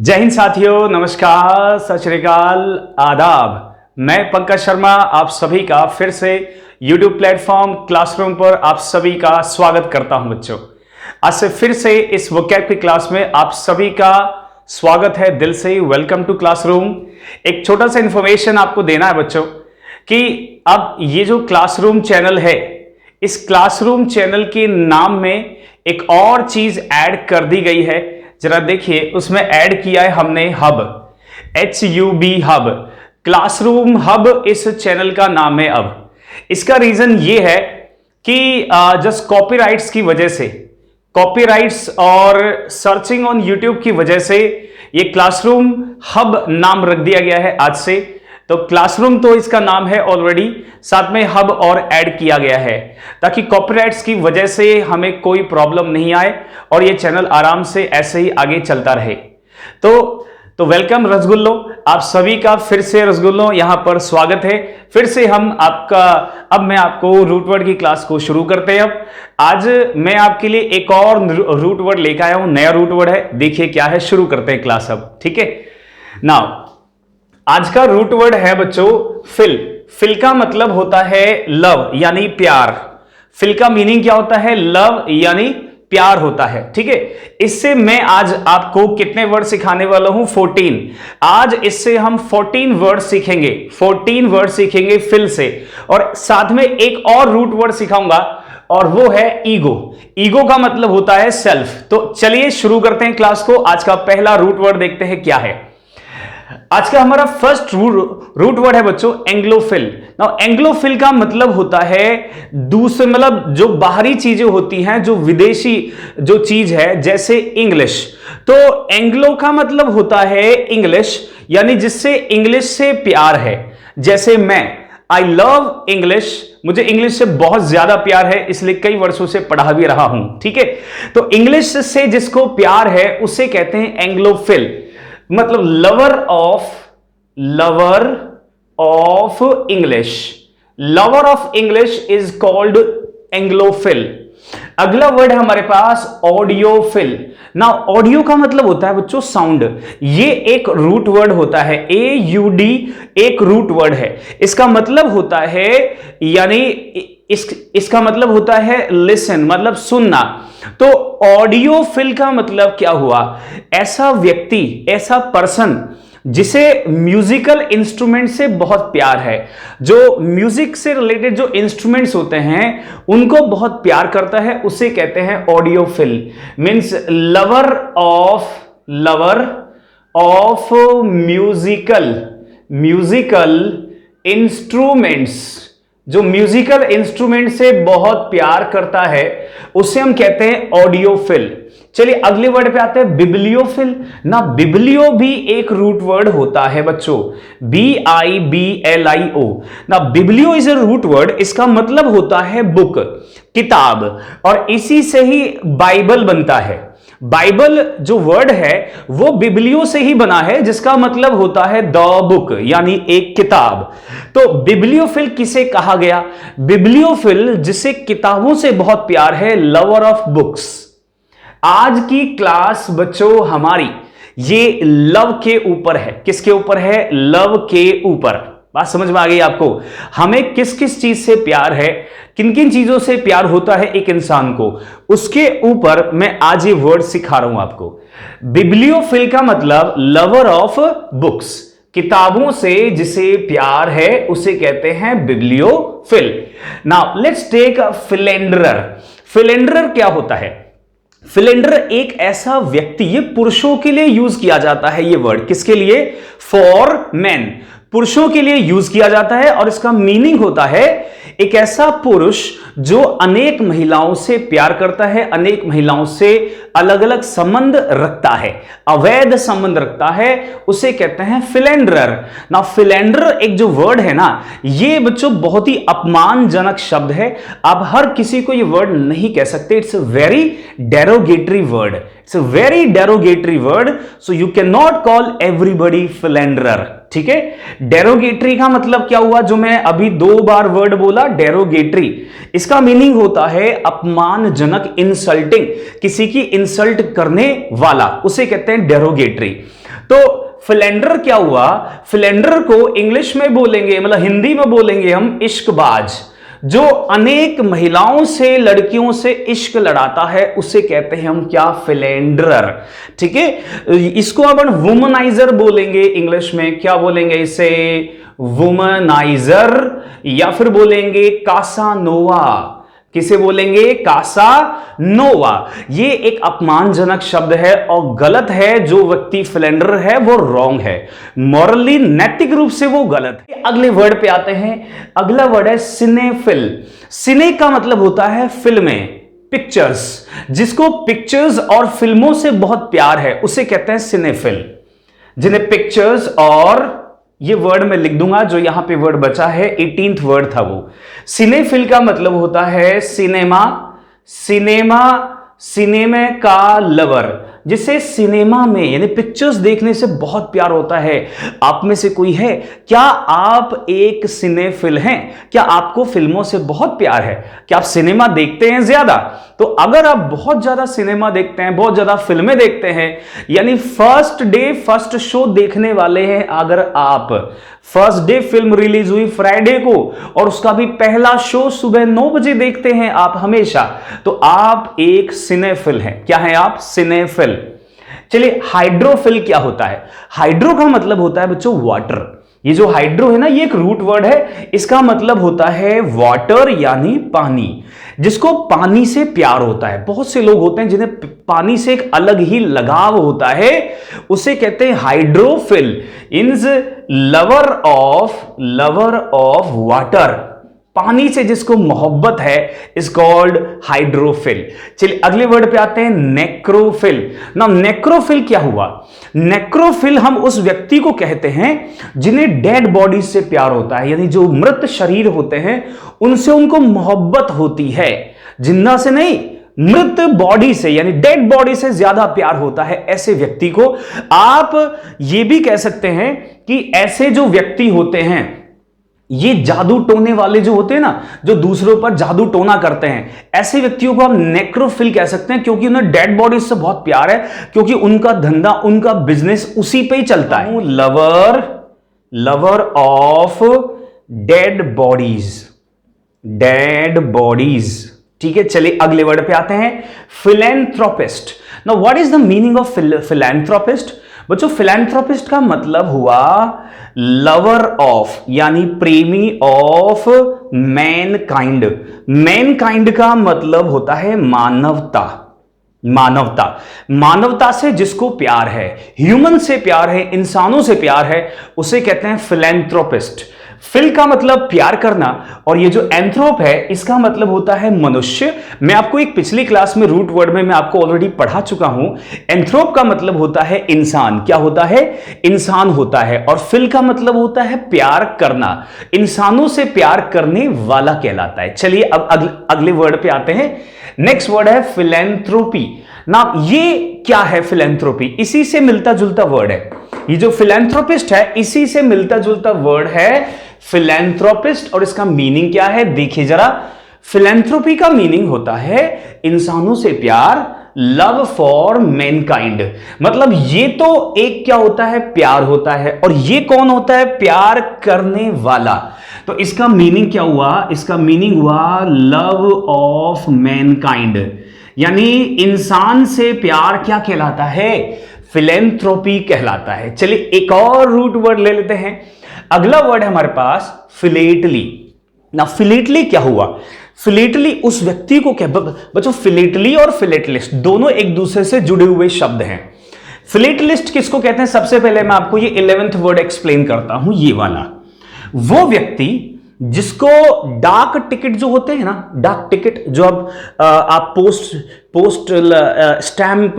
जय हिंद साथियों, नमस्कार, सत श्री अकाल, आदाब। मैं पंकज शर्मा आप सभी का फिर से YouTube प्लेटफॉर्म क्लासरूम पर आप सभी का स्वागत करता हूं। बच्चों, आज से फिर से इस वोकैब की क्लास में आप सभी का स्वागत है। दिल से वेलकम टू क्लासरूम। एक छोटा सा इंफॉर्मेशन आपको देना है बच्चों कि अब ये जो क्लासरूम चैनल है, इस क्लासरूम चैनल के नाम में एक और चीज ऐड कर दी गई है। जरा देखिए, उसमें ऐड किया है हमने hub, HUB hub, classroom hub इस चैनल का नाम है। अब इसका रीजन ये है कि जस्ट कॉपीराइट्स की वजह से, कॉपीराइट्स और सर्चिंग ऑन यूट्यूब की वजह से ये क्लासरूम हब नाम रख दिया गया है आज से। तो क्लासरूम तो इसका नाम है ऑलरेडी, साथ में हब और ऐड किया गया है ताकि कॉपीराइट्स की वजह से हमें कोई प्रॉब्लम नहीं आए और ये चैनल आराम से ऐसे ही आगे चलता रहे। तो वेलकम रसगुल्लो, आप सभी का फिर से रसगुल्लो यहां पर स्वागत है। फिर से अब मैं आपको रूट वर्ड की क्लास को शुरू करते हैं। अब आज मैं आपके लिए एक और रूट वर्ड लेकर आया हूं, नया रूट वर्ड है। देखिए क्या है, शुरू करते हैं क्लास अब, ठीक है। नाउ आज का रूट वर्ड है बच्चों फिल। फिल का मतलब होता है लव यानी प्यार। फिल का मीनिंग क्या होता है? लव यानी प्यार होता है, ठीक है। इससे मैं आज आपको कितने वर्ड सिखाने वाला हूं? 14। आज इससे हम 14 वर्ड सीखेंगे, 14 वर्ड सीखेंगे फिल से। और साथ में एक और रूट वर्ड सिखाऊंगा और वो है ईगो। ईगो का मतलब होता है सेल्फ। तो चलिए शुरू करते हैं क्लास को। आज का पहला रूट वर्ड देखते हैं क्या है। आज का हमारा फर्स्ट रूट वर्ड है बच्चों एंग्लोफिल। नाउ एंग्लोफिल का मतलब होता है दूसरे, मतलब जो बाहरी चीजें होती हैं, जो विदेशी जो चीज है, जैसे इंग्लिश। तो एंग्लो का मतलब होता है इंग्लिश, यानी जिससे इंग्लिश से प्यार है। जैसे मैं, आई लव इंग्लिश, मुझे इंग्लिश से बहुत ज्यादा प्यार है, इसलिए कई वर्षों से पढ़ा भी रहा हूं, ठीक है। तो इंग्लिश से जिसको प्यार है उसे कहते हैं एंग्लोफिल, मतलब lover of English. Lover of English is called anglophile. अगला वर्ड है हमारे पास ऑडियोफिल। ना ऑडियो का मतलब होता है बच्चों साउंड। ये एक रूट वर्ड होता है, AUD एक रूट वर्ड है। इसका मतलब होता है, यानी इसका मतलब होता है लिसन, मतलब सुनना। तो ऑडियोफिल का मतलब क्या हुआ? ऐसा व्यक्ति, ऐसा पर्सन जिसे म्यूजिकल इंस्ट्रूमेंट से बहुत प्यार है, जो म्यूजिक से रिलेटेड जो इंस्ट्रूमेंट्स होते हैं उनको बहुत प्यार करता है, उसे कहते हैं audiophile. Means lover of musical instruments. जो म्यूजिकल इंस्ट्रूमेंट से बहुत प्यार करता है उसे हम कहते हैं ऑडियोफिल। चलिए अगले वर्ड पे आते हैं बिब्लियोफिल। ना बिब्लियो भी एक रूट वर्ड होता है बच्चों, BIBLIO। ना biblio is a root word, इसका मतलब होता है बुक, किताब, और इसी से ही बाइबल बनता है। बाइबल जो वर्ड है वो बिब्लियो से ही बना है, जिसका मतलब होता है द बुक, यानी एक किताब। तो बिब्लियोफिल किसे कहा गया? बिब्लियोफिल जिसे किताबों से बहुत प्यार है, लवर ऑफ बुक्स। आज की क्लास बच्चों हमारी ये लव के ऊपर है। किसके ऊपर है? लव के ऊपर। बात समझ में आ गई आपको? हमें किस किस चीज से प्यार है, किन किन चीजों से प्यार होता है एक इंसान को, उसके ऊपर मैं आज ये वर्ड सिखा रहा हूं आपको। बिब्लियोफिल का मतलब लवर ऑफ बुक्स, किताबों से जिसे प्यार है उसे कहते हैं bibliophile. Now let's take philanderer. Philanderer क्या होता है? फिलेंडरर एक ऐसा व्यक्ति, ये पुरुषों के लिए यूज किया जाता है। ये वर्ड किसके लिए? फॉर मेन, पुरुषों के लिए यूज किया जाता है। और इसका मीनिंग होता है एक ऐसा पुरुष जो अनेक महिलाओं से प्यार करता है, अनेक महिलाओं से अलग अलग संबंध रखता है, अवैध संबंध रखता है, उसे कहते हैं फिलेंडरर। ना फिलेंडरर एक जो वर्ड है ना, ये बच्चों बहुत ही अपमानजनक शब्द है। आप हर किसी को ये वर्ड नहीं कह सकते। It's a very derogatory word, it's a very derogatory word, so you can not call everybody philanderer, ठीक है। डेरोगेटरी का मतलब क्या हुआ? जो मैं अभी 2 बार वर्ड बोला, डेरोगेटरी, इसका मीनिंग होता है अपमानजनक, इंसल्टिंग, किसी की इंसल्ट करने वाला, उसे कहते हैं डेरोगेटरी। तो फिलेंडर क्या हुआ, फिलेंडर को इंग्लिश में बोलेंगे, मतलब हिंदी में बोलेंगे हम इश्कबाज। जो अनेक महिलाओं से, लड़कियों से इश्क लड़ाता है उसे कहते हैं हम क्या, फिलेंडरर। ठीक है, इसको अपन वुमनाइजर बोलेंगे, इंग्लिश में क्या बोलेंगे इसे, वुमनाइजर, या फिर बोलेंगे कासानोवा। किसे बोलेंगे, कासानोवा। ये एक अपमानजनक शब्द है और गलत है। जो व्यक्ति फिलेंडर है वो रॉन्ग है, मॉरली, नैतिक रूप से वो गलत है। अगले वर्ड पे आते हैं। अगला वर्ड है सिनेफिल। सिने का मतलब होता है फिल्में, पिक्चर्स। जिसको पिक्चर्स और फिल्मों से बहुत प्यार है उसे कहते हैं सिनेफिल। जिन्हें पिक्चर्स और, ये वर्ड मैं लिख दूंगा जो यहां पे वर्ड बचा है, 18th वर्ड था वो। सिनेफिल का मतलब होता है सिनेमा, सिनेमा, सिनेमा का लवर, जिसे सिनेमा में यानी पिक्चर्स देखने से बहुत प्यार होता है। आप में से कोई है, क्या आप एक सिनेफिल हैं? क्या आपको फिल्मों से बहुत प्यार है? क्या आप सिनेमा देखते हैं ज्यादा? तो अगर आप बहुत ज्यादा सिनेमा देखते हैं, बहुत ज्यादा फिल्में देखते हैं, यानी फर्स्ट डे फर्स्ट शो देखने वाले हैं, अगर आप फर्स्ट डे फिल्म रिलीज हुई फ्राइडे को और उसका भी पहला शो सुबह 9 बजे देखते हैं आप हमेशा, तो आप एक सिनेफिल हैं। क्या है आप? सिनेफिल। चलिए, हाइड्रोफिल क्या होता है? हाइड्रो का मतलब होता है बच्चों वाटर। ये जो हाइड्रो है ना, ये एक रूट वर्ड है। इसका मतलब होता है वाटर यानी पानी, जिसको पानी से प्यार होता है। बहुत से लोग होते हैं जिन्हें पानी से एक अलग ही लगाव होता है, उसे कहते हैं हाइड्रोफिल। इन्स लवर ऑफ वाटर, पानी से जिसको मोहब्बत है, इज कॉल्ड हाइड्रोफिल। चलिए अगले वर्ड पे आते हैं, नेक्रोफिल। ना, नेक्रोफिल क्या हुआ? नेक्रोफिल हम उस व्यक्ति को कहते हैं जिन्हें डेड बॉडी से प्यार होता है, यानी जो मृत शरीर होते हैं उनसे उनको मोहब्बत होती है, जिंदा से नहीं, मृत बॉडी से यानी डेड बॉडी से ज्यादा प्यार होता है। ऐसे व्यक्ति को आप ये भी कह सकते हैं कि ऐसे जो व्यक्ति होते हैं, ये जादू टोने वाले जो होते हैं ना, जो दूसरों पर जादू टोना करते हैं, ऐसे व्यक्तियों को आप नेक्रोफिल कह सकते हैं, क्योंकि उन्हें डेड बॉडी से बहुत प्यार है, क्योंकि उनका धंधा, उनका बिजनेस उसी पे ही चलता है। Lover of dead bodies, dead bodies. ठीक है, चलिए अगले वर्ड पे आते हैं, philanthropist. Now what is the meaning of philanthropist? बच्चों, फिलैंथ्रोपिस्ट का मतलब हुआ लवर ऑफ यानी प्रेमी ऑफ मैनकाइंड। मैनकाइंड का मतलब होता है मानवता, मानवता, मानवता से जिसको प्यार है, ह्यूमन से प्यार है, इंसानों से प्यार है, उसे कहते हैं फिलैंथ्रोपिस्ट। फिल का मतलब प्यार करना, और ये जो एंथ्रोप है इसका मतलब होता है मनुष्य। मैं आपको एक पिछली क्लास में रूट वर्ड में मैं आपको ऑलरेडी पढ़ा चुका हूं। एंथ्रोप का मतलब होता है इंसान। क्या होता है? इंसान होता है। और फिल का मतलब होता है प्यार करना, इंसानों से प्यार करने वाला कहलाता है। चलिए अब अगले वर्ड पे आते हैं। नेक्स्ट वर्ड है फिलैंथ्रोपी। ना, ये क्या है फिलैंथ्रोपी? इसी से मिलता जुलता वर्ड है। ये जो फिलैंथ्रोपिस्ट है इसी से मिलता जुलता वर्ड है फिलैंथ्रोपिस्ट। और इसका मीनिंग क्या है देखिए जरा। फिलैंथ्रोपी का मीनिंग होता है इंसानों से प्यार, लव फॉर मैनकाइंड। मतलब ये तो एक क्या होता है? प्यार होता है। और ये कौन होता है? प्यार करने वाला। तो इसका मीनिंग क्या हुआ? इसका मीनिंग हुआ लव ऑफ मैनकाइंड, यानी इंसान से प्यार क्या कहलाता है? फिलैंथ्रोपी कहलाता है। चलिए एक और रूट वर्ड ले लेते हैं। अगला वर्ड है हमारे पास फिलेटली। ना, फिलेटली क्या हुआ? फिलेटली उस व्यक्ति को क्या, बच्चों फिलेटली और फिलेटलिस्ट दोनों एक दूसरे से जुड़े हुए शब्द हैं। फिलेटलिस्ट किसको कहते हैं? सबसे पहले मैं आपको ये 11th वर्ड एक्सप्लेन करता हूं। ये वाला वो व्यक्ति जिसको डाक टिकट जो होते हैं ना, डाक टिकट जो अब आप पोस्ट स्टैंप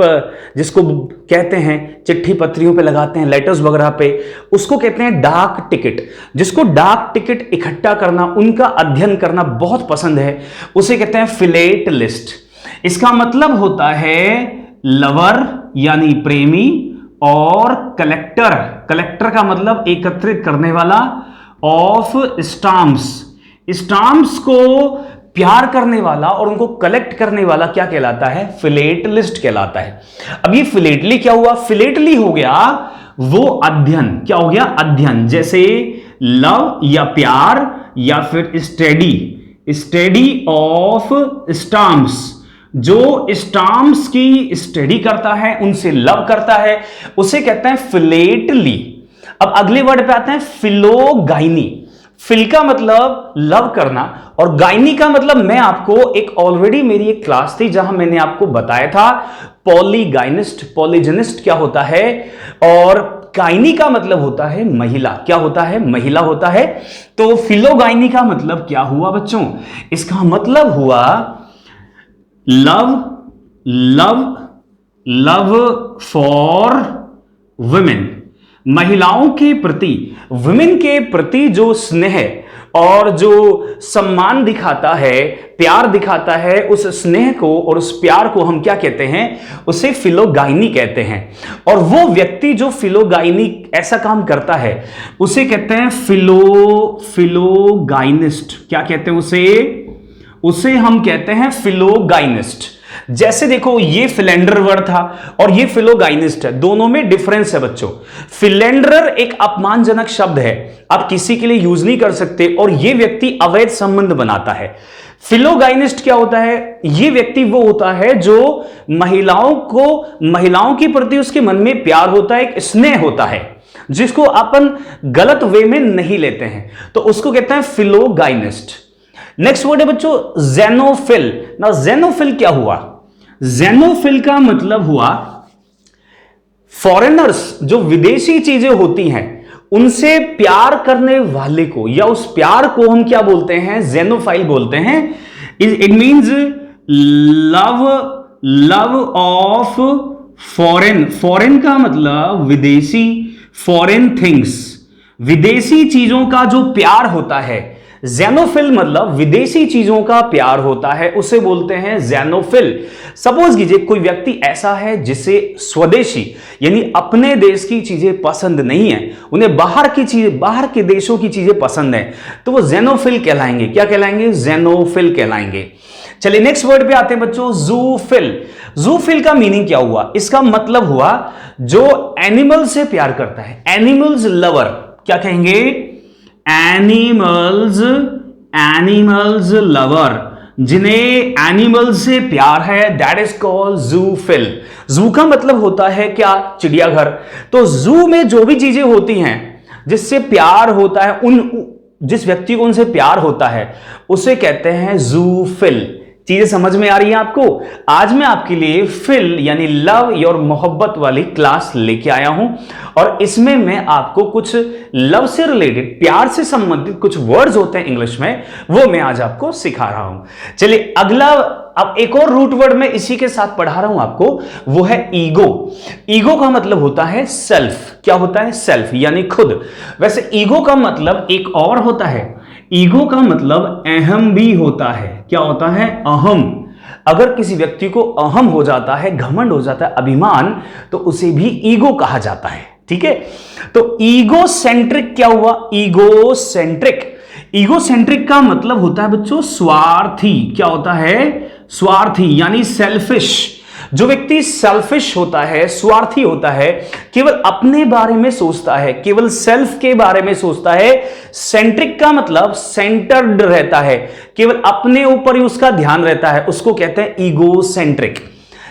जिसको कहते हैं, चिट्ठी पत्रियों पे लगाते हैं, लेटर्स वगैरह पे, उसको कहते हैं डाक टिकट। जिसको डाक टिकट इकट्ठा करना, उनका अध्ययन करना बहुत पसंद है, उसे कहते हैं फिलेटलिस्ट। इसका मतलब होता है लवर यानी प्रेमी, और कलेक्टर, कलेक्टर का मतलब एकत्रित करने वाला, ऑफ स्टाम्प्स, स्टाम्प्स को प्यार करने वाला और उनको कलेक्ट करने वाला क्या कहलाता है? फिलेटलिस्ट कहलाता है। अब ये फिलेटली क्या हुआ? फिलेटली हो गया वो अध्ययन क्या हो गया, अध्ययन, जैसे लव या प्यार या फिर स्टडी ऑफ स्टाम्प्स, जो स्टाम्प्स की स्टडी करता है, उनसे लव करता है, उसे कहते हैं फिलेटली। अब अगले वर्ड पे आते हैं फिलोगाइनी। फिल का मतलब लव करना और गाइनी का मतलब, मैं आपको एक ऑलरेडी मेरी एक क्लास थी जहां मैंने आपको बताया था पॉलीगाइनिस्ट, पॉलीजेनिस्ट क्या होता है, और गाइनी का मतलब होता है महिला। क्या होता है, महिला होता है। तो फिलोगाइनी का मतलब क्या हुआ बच्चों, इसका मतलब हुआ love, love, love for women, महिलाओं के प्रति, वुमेन के प्रति जो स्नेह और जो सम्मान दिखाता है, प्यार दिखाता है, उस स्नेह को और उस प्यार को हम क्या कहते हैं, उसे फिलोगाइनी कहते हैं। और वो व्यक्ति जो फिलोगाइनी ऐसा काम करता है उसे कहते हैं फिलोगाइनिस्ट। क्या कहते हैं उसे हम कहते हैं फिलोगाइनिस्ट। जैसे देखो, ये फिलेंडर वर्ड था और ये फिलोगाइनिस्ट है, दोनों में डिफरेंस है बच्चों। फिलेंडर एक अपमानजनक शब्द है, आप किसी के लिए यूज नहीं कर सकते, और ये व्यक्ति अवैध संबंध बनाता है। फिलोगाइनिस्ट क्या होता है, ये व्यक्ति वो होता है जो महिलाओं के प्रति उसके मन में प्यार होता है, एक स्नेह होता है, जिसको अपन गलत वे में नहीं लेते हैं, तो उसको कहते हैं फिलोगाइनिस्ट। नेक्स्ट वर्ड है बच्चों ज़ेनोफिल। ना ज़ेनोफिल क्या हुआ, ज़ेनोफिल का मतलब हुआ फॉरेनर्स, जो विदेशी चीजें होती हैं उनसे प्यार करने वाले को, या उस प्यार को हम क्या बोलते हैं, ज़ेनोफाइल बोलते हैं। It means love of foreign, foreign का मतलब विदेशी, फॉरेन थिंग्स, विदेशी चीजों का जो प्यार होता है, ज़ेनोफिल मतलब विदेशी चीजों का प्यार होता है, उसे बोलते हैं ज़ेनोफिल। सपोज कीजिए कोई व्यक्ति ऐसा है जिसे स्वदेशी यानी अपने देश की चीजें पसंद नहीं है, उन्हें बाहर की चीजें, बाहर के देशों की चीजें पसंद है, तो वो ज़ेनोफिल कहलाएंगे। क्या कहलाएंगे, ज़ेनोफिल कहलाएंगे। चलिए नेक्स्ट वर्ड पे आते हैं बच्चों ज़ूफिल। ज़ूफिल का मीनिंग क्या हुआ, इसका मतलब हुआ जो एनिमल से प्यार करता है, एनिमल्स लवर। क्या कहेंगे, एनिमल्स लवर, जिन्हें एनिमल से प्यार है, दैट इज कॉल्ड ज़ूफिल। जू का मतलब होता है क्या, चिड़ियाघर। तो जू में जो भी चीजें होती हैं जिससे प्यार होता है, जिस व्यक्ति को उनसे प्यार होता है उसे कहते हैं ज़ूफिल। चीजें समझ में आ रही हैं आपको। आज मैं आपके लिए फिल यानी लव और मोहब्बत वाली क्लास लेके आया हूं, और इसमें मैं आपको कुछ लव से रिलेटेड, प्यार से संबंधित कुछ वर्ड्स होते हैं इंग्लिश में, वो मैं आज आपको सिखा रहा हूं। चलिए अगला, अब एक और रूट वर्ड मैं इसी के साथ पढ़ा रहा हूं आपको, वो है ईगो। ईगो का मतलब होता है सेल्फ। क्या होता है, सेल्फ यानी खुद। वैसे ईगो का मतलब एक और होता है, ईगो का मतलब अहम भी होता है। क्या होता है, अहम। अगर किसी व्यक्ति को अहम हो जाता है, घमंड हो जाता है, अभिमान, तो उसे भी ईगो कहा जाता है। ठीक है, तो ईगो सेंट्रिक क्या हुआ, ईगो सेंट्रिक। ईगो सेंट्रिक का मतलब होता है बच्चों स्वार्थी। क्या होता है, स्वार्थी यानी सेल्फिश। जो व्यक्ति सेल्फिश होता है, स्वार्थी होता है, केवल अपने बारे में सोचता है, केवल सेल्फ के बारे में सोचता है। सेंट्रिक का मतलब सेंटर्ड रहता है, केवल अपने ऊपर ही उसका ध्यान रहता है, उसको कहते हैं ईगो सेंट्रिक।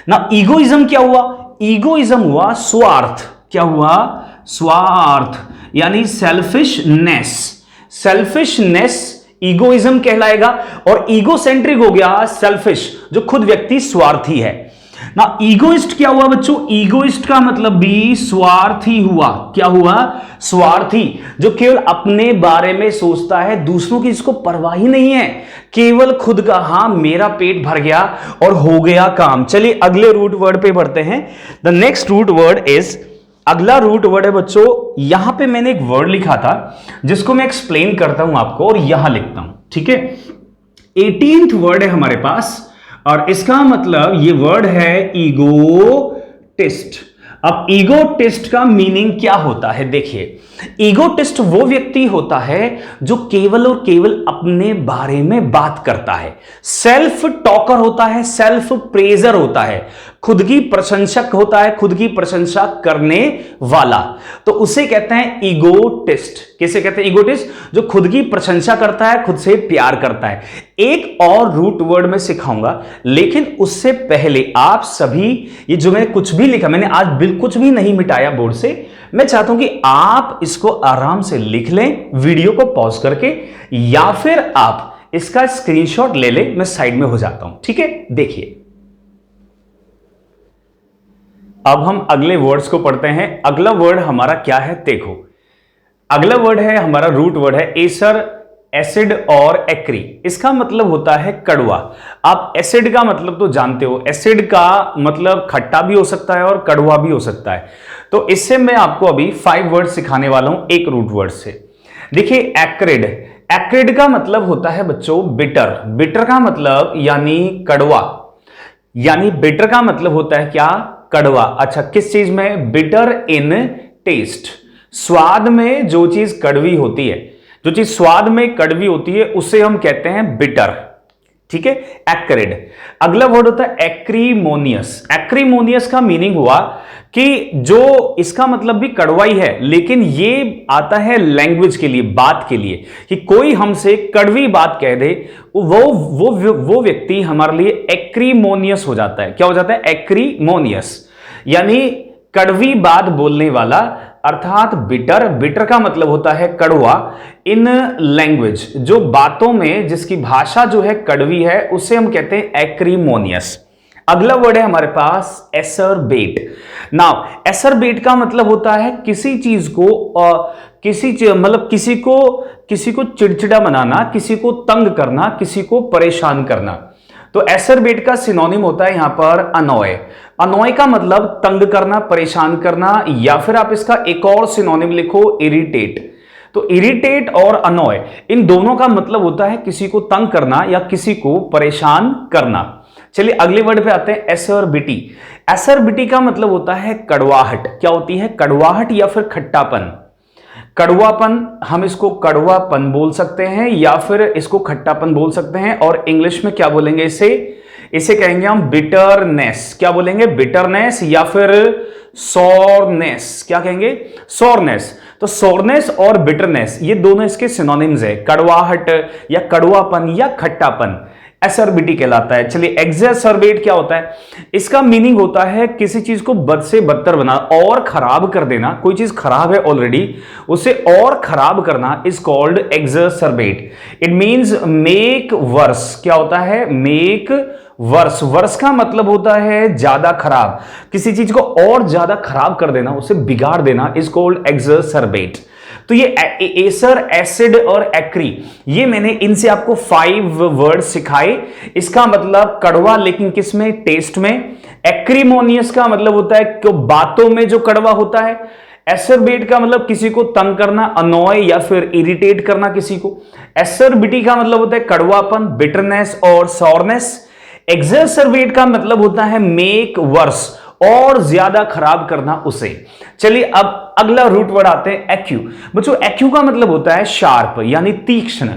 ना ईगोइज्म क्या हुआ, ईगोइज्म हुआ स्वार्थ। क्या हुआ, स्वार्थ यानी सेल्फिशनेस। सेल्फिशनेस ईगोइज्म कहलाएगा, और ईगो सेंट्रिक हो गया सेल्फिश, जो खुद व्यक्ति स्वार्थी है ना। ईगोइस्ट क्या हुआ बच्चों, ईगोइस्ट का मतलब भी स्वार्थी हुआ। क्या हुआ, स्वार्थी, जो केवल अपने बारे में सोचता है, दूसरों की इसको परवाह ही नहीं है, केवल खुद का, हाँ मेरा पेट भर गया और हो गया काम। चलिए अगले रूट वर्ड पे बढ़ते हैं। The next root word is, अगला रूट वर्ड है बच्चों, यहां पे मैंने एक वर्ड लिखा था जिसको मैं एक्सप्लेन करता हूं आपको, और यहां लिखता हूं। ठीक है, 18th वर्ड है हमारे पास, और इसका मतलब ये वर्ड है ईगोटिस्ट। अब ईगोटिस्ट का मीनिंग क्या होता है, देखिए, ईगोटिस्ट वो व्यक्ति होता है जो केवल और केवल अपने बारे में बात करता है, सेल्फ टॉकर होता है, सेल्फ प्रेजर होता है, खुद की प्रशंसक होता है, खुद की प्रशंसा करने वाला, तो उसे कहते हैं ईगोटिस्ट। किसे कहते हैं? ईगोटिस्ट, जो खुद की प्रशंसा करता है, खुद से प्यार करता है। एक और रूट वर्ड में सिखाऊंगा, लेकिन उससे पहले आप सभी, ये जो मैंने कुछ भी लिखा, मैंने आज बिल्कुल कुछ भी नहीं मिटाया बोर्ड से, मैं चाहता हूं कि आप इसको आराम से लिख लें वीडियो को पॉज करके, या फिर आप इसका स्क्रीनशॉट ले लें, मैं साइड में हो जाता हूं, ठीक है? देखिए, अब हम अगले वर्ड्स को पढ़ते हैं। अगला वर्ड हमारा क्या है? देखो, अगला वर्ड है हमारा, रूट वर्ड है एसर, एसिड और एक्री। इसका मतलब होता है कड़वा। आप एसिड का मतलब तो जानते हो, एसिड का मतलब खट्टा भी हो सकता है और कड़वा भी हो सकता है। तो इससे मैं आपको अभी 5 वर्ड सिखाने वाला हूं एक रूट वर्ड से। देखिए, एक्रिड, एक्रिड का मतलब होता है बच्चों बिटर। बिटर का मतलब यानी कड़वा, यानी बिटर का मतलब होता है क्या? कड़वा। अच्छा, किस चीज में? बिटर इन टेस्ट, स्वाद में जो चीज कड़वी होती है, जो चीज स्वाद में कड़वी होती है, उसे हम कहते हैं बिटर, ठीक है? एक्रिड। अगला वर्ड होता है एक्रीमोनियस। एक्रीमोनियस का मीनिंग हुआ कि जो इसका मतलब भी कड़वा ही है, लेकिन ये आता है लैंग्वेज के लिए, बात के लिए, कि कोई हमसे कड़वी बात कह दे, वो व्यक्ति हमारे लिए एक्रीमोनियस हो जाता है। क्या हो जाता है? एक्रीमोनियस, यानी कड़वी बात बोलने वाला, अर्थात बिटर। बिटर का मतलब होता है कड़वा इन लैंग्वेज, जो बातों में जिसकी भाषा जो है कड़वी है, उसे हम कहते हैं एक्रीमोनियस। अगला वर्ड है हमारे पास एसरबेट। नाउ, एसरबेट का मतलब होता है किसी चीज को मतलब किसी को चिड़चिड़ा बनाना, किसी को तंग करना, किसी को परेशान करना। तो एसरबेट का सिनोनिम होता है यहां पर अनॉय। अनॉय का मतलब तंग करना, परेशान करना, या फिर आप इसका एक और सिनोनिम लिखो, इरिटेट। तो इरिटेट और अनॉय, इन दोनों का मतलब होता है किसी को तंग करना या किसी को परेशान करना। चलिए अगले वर्ड पे आते हैं, एसरबिटी। एसरबिटी का मतलब होता है कड़वाहट। क्या होती है? कड़वाहट या फिर खट्टापन। कड़वापन, हम इसको कड़वापन बोल सकते हैं या फिर इसको खट्टापन बोल सकते हैं। और इंग्लिश में क्या बोलेंगे इसे कहेंगे हम बिटरनेस। क्या बोलेंगे? बिटरनेस या फिर सोरनेस। क्या कहेंगे? सोरनेस। तो सोरनेस और बिटरनेस, ये दोनों इसके सिनोनिम्स है, कड़वाहट या कड़वापन या खट्टापन, एसरबिटी कहलाता है। चलिए, एग्जैसर्बेट क्या होता है? इसका मीनिंग होता है किसी चीज को बद से बदतर बना और खराब कर देना। कोई चीज खराब है ऑलरेडी, उसे और खराब करना is called exacerbate. It means make worse. क्या होता है? Make verse. वर्स का मतलब होता है ज्यादा खराब, किसी चीज को और ज्यादा खराब कर देना, उसे बिगाड़ देना, इज कॉल्ड एग्जैसर्बेट। तो ये एसर, एसिड और एक्री, ये मैंने इनसे आपको 5 वर्ड सिखाए। इसका मतलब कड़वा, लेकिन किस में? टेस्ट में। एक्रीमोनियस का मतलब होता है कि बातों में जो कड़वा होता है। एसरबेट का मतलब किसी को तंग करना, अनॉय या फिर इरिटेट करना किसी को। एसरबिटी का मतलब होता है कड़वापन, बिटरनेस और सॉरनेस। एग्जैसर्बेट का मतलब होता है मेक वर्स, और ज्यादा खराब करना उसे। चलिए अब अगला रूट वर्ड आते हैं, एक्यू। बच्चों, एक्यू का मतलब होता है शार्प, यानी तीक्ष्ण।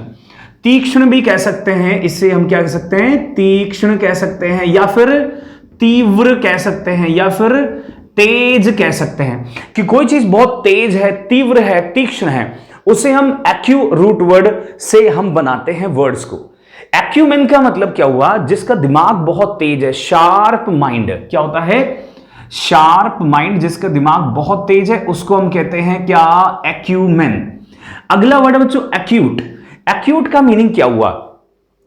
तीक्ष्ण भी कह सकते हैं, इससे हम क्या कह सकते हैं? तीक्ष्ण कह सकते हैं, या फिर तीव्र कह सकते हैं, या फिर तेज कह सकते हैं। कि कोई चीज बहुत तेज है, तीव्र है, तीक्ष्ण है, उसे हम एक्यू रूट वर्ड से हम बनाते हैं वर्ड्स को। एक्यूमेन का मतलब क्या हुआ? जिसका दिमाग बहुत तेज है, शार्प माइंड। क्या होता है? शार्प माइंड, जिसका दिमाग बहुत तेज है, उसको हम कहते हैं क्या? एक्यूमेन। अगला वर्ड है बच्चों एक्यूट। एक्यूट का मीनिंग क्या हुआ?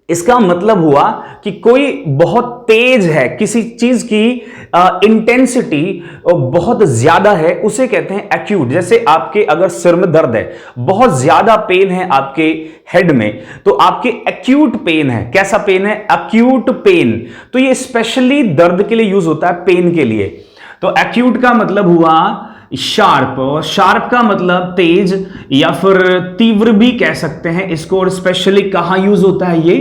इसका मतलब हुआ कि कोई बहुत तेज है, किसी चीज की इंटेंसिटी बहुत ज्यादा है, उसे कहते हैं एक्यूट। जैसे आपके अगर सिर में दर्द है, बहुत ज्यादा पेन है आपके हेड में, तो आपके एक्यूट पेन है। कैसा पेन है? Acute pain. तो ये स्पेशली दर्द के लिए यूज होता है, पेन के लिए। तो एक्यूट का मतलब हुआ शार्प, और शार्प का मतलब तेज या फिर तीव्र भी कह सकते हैं इसको। और स्पेशली कहां यूज होता है ये?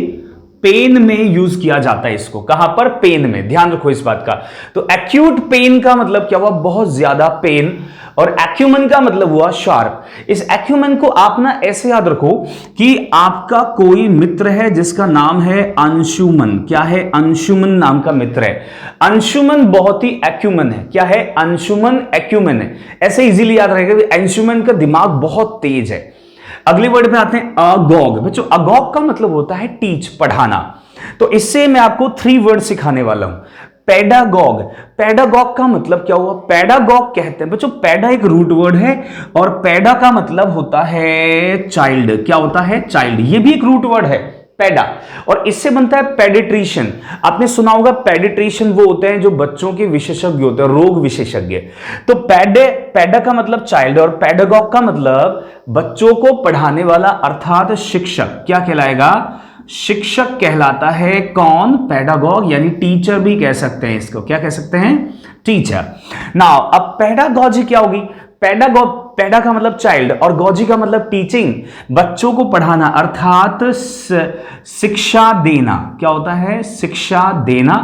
पेन में यूज किया जाता है इसको। कहां पर? पेन में। ध्यान रखो इस बात का। तो एक्यूट पेन का मतलब क्या हुआ? बहुत ज्यादा पेन। और एक्यूमेन का मतलब हुआ शार्प। इस एक्यूमेन को आप ना ऐसे याद रखो कि आपका कोई मित्र है जिसका नाम है अंशुमन। क्या है? अंशुमन नाम का मित्र है। अंशुमन बहुत ही एक्यूमेन है। क्या है? अंशुमन एक्यूमेन है। ऐसे इजीली याद रहेगा कि अंशुमन का दिमाग बहुत तेज है। अगले वर्ड पे आते हैं अगॉग। बच्चों अगॉग का मतलब होता है टीच, पढ़ाना। तो इससे मैं आपको 3 वर्ड सिखाने वाला हूं। पैडागॉग। पैडागॉग का मतलब क्या हुआ? पैडागॉग कहते हैं बच्चों, पैडा एक रूट वर्ड है और पैडा का मतलब होता है चाइल्ड। क्या होता है? चाइल्ड। ये भी एक रूट वर्ड है पैडा, और इससे बनता है पेडिट्रिशियन। आपने सुना होगा पेडिट्रिशियन वो होते हैं जो बच्चों के विशेषज्ञ होते हैं, रोग विशेषज्ञ। तो पैडा का मतलब चाइल्ड और पैडागॉग का मतलब बच्चों को पढ़ाने वाला अर्थात शिक्षक। क्या कहलाएगा? शिक्षक कहलाता है। कौन? पैडागॉग, यानी टीचर भी कह सकते हैं इसको। क्या कह सकते हैं? टीचर। नाउ अब पैडागॉजी क्या होगी? पैडा का मतलब चाइल्ड और गॉजी का मतलब टीचिंग, बच्चों को पढ़ाना अर्थात शिक्षा देना। क्या होता है? शिक्षा देना।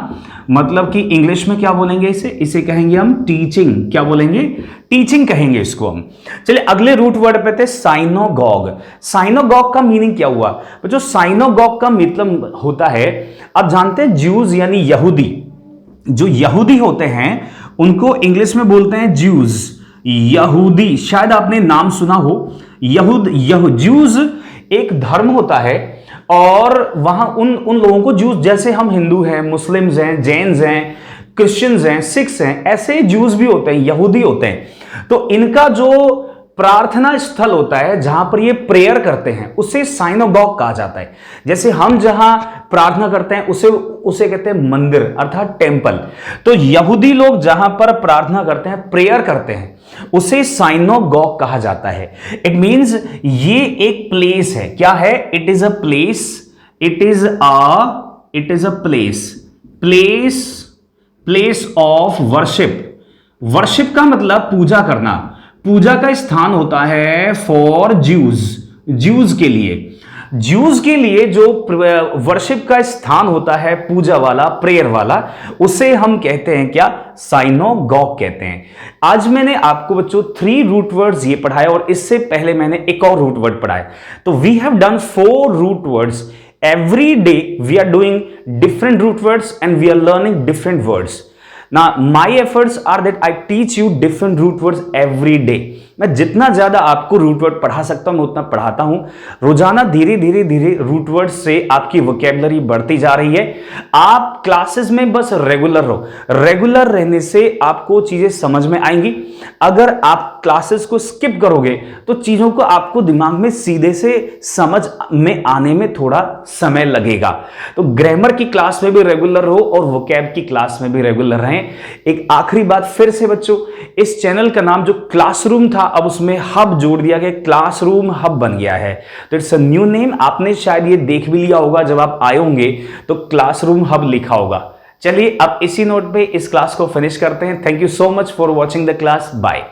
मतलब कि इंग्लिश में क्या बोलेंगे इसे कहेंगे हम टीचिंग। क्या बोलेंगे? टीचिंग कहेंगे इसको हम। चलिए अगले रूट वर्ड पे थे साइनोगॉग। साइनोगॉग का मीनिंग क्या हुआ? जो साइनोगॉग का मतलब होता है, आप जानते हैं ज्यूज यानी यहूदी। जो यहूदी होते हैं उनको इंग्लिश में बोलते हैं ज्यूज, यहूदी। शायद आपने नाम सुना हो। ज्यूज एक धर्म होता है और वहां उन लोगों को ज्यूज, जैसे हम हिंदू हैं, मुस्लिम्स हैं, जैन्स हैं, क्रिश्चियंस हैं, सिख्स हैं, ऐसे ज्यूज भी होते हैं, यहूदी होते हैं। तो इनका जो प्रार्थना स्थल होता है जहां पर ये प्रेयर करते हैं उसे साइनोगॉग कहा जाता है। जैसे हम जहां प्रार्थना करते हैं उसे कहते हैं मंदिर अर्थात टेंपल। तो यहूदी लोग जहां पर प्रार्थना करते हैं, प्रेयर करते हैं, उसे साइनोगॉग कहा जाता है। इट मींस ये एक प्लेस है। क्या है? It is a place. It is a place of worship. Worship का मतलब पूजा करना। पूजा का स्थान होता है फॉर ज्यूज के लिए जो वर्शिप का स्थान होता है, पूजा वाला, प्रेयर वाला, उसे हम कहते हैं क्या? साइनोगॉग कहते हैं। आज मैंने आपको बच्चों 3 रूट वर्ड्स ये पढ़ाए और इससे पहले मैंने एक और रूट वर्ड पढ़ाए। तो we have done 4 root words. Every day we are doing different root words and we are learning different words. Now, my efforts are that I teach you different root words every day. मैं जितना ज्यादा आपको root word पढ़ा सकता हूं मैं उतना पढ़ाता हूं। रोजाना धीरे धीरे रूट वर्ड से आपकी वोकैबुलरी बढ़ती जा रही है। आप क्लासेस में बस रेगुलर रहो। रेगुलर रहने से आपको चीजें समझ में आएंगी। अगर आप क्लासेस को स्किप करोगे तो चीजों को आपको दिमाग में सीधे से समझ में आने में थोड़ा समय लगेगा। तो ग्रामर की क्लास में भी रेगुलर रहो और वोकैब की क्लास में भी रेगुलर रहें। एक आखिरी बात फिर से बच्चों, इस चैनल का नाम जो क्लासरूम था अब उसमें हब जोड़ दिया गया, क्लासरूम हब बन गया है। तो इट्स अ न्यू नेम। आपने शायद ये देख भी लिया होगा, जब आप आए होंगे तो क्लासरूम हब लिखा होगा। चलिए अब इसी नोट पे इस क्लास को फिनिश करते हैं। Thank you so much for watching the class. Bye.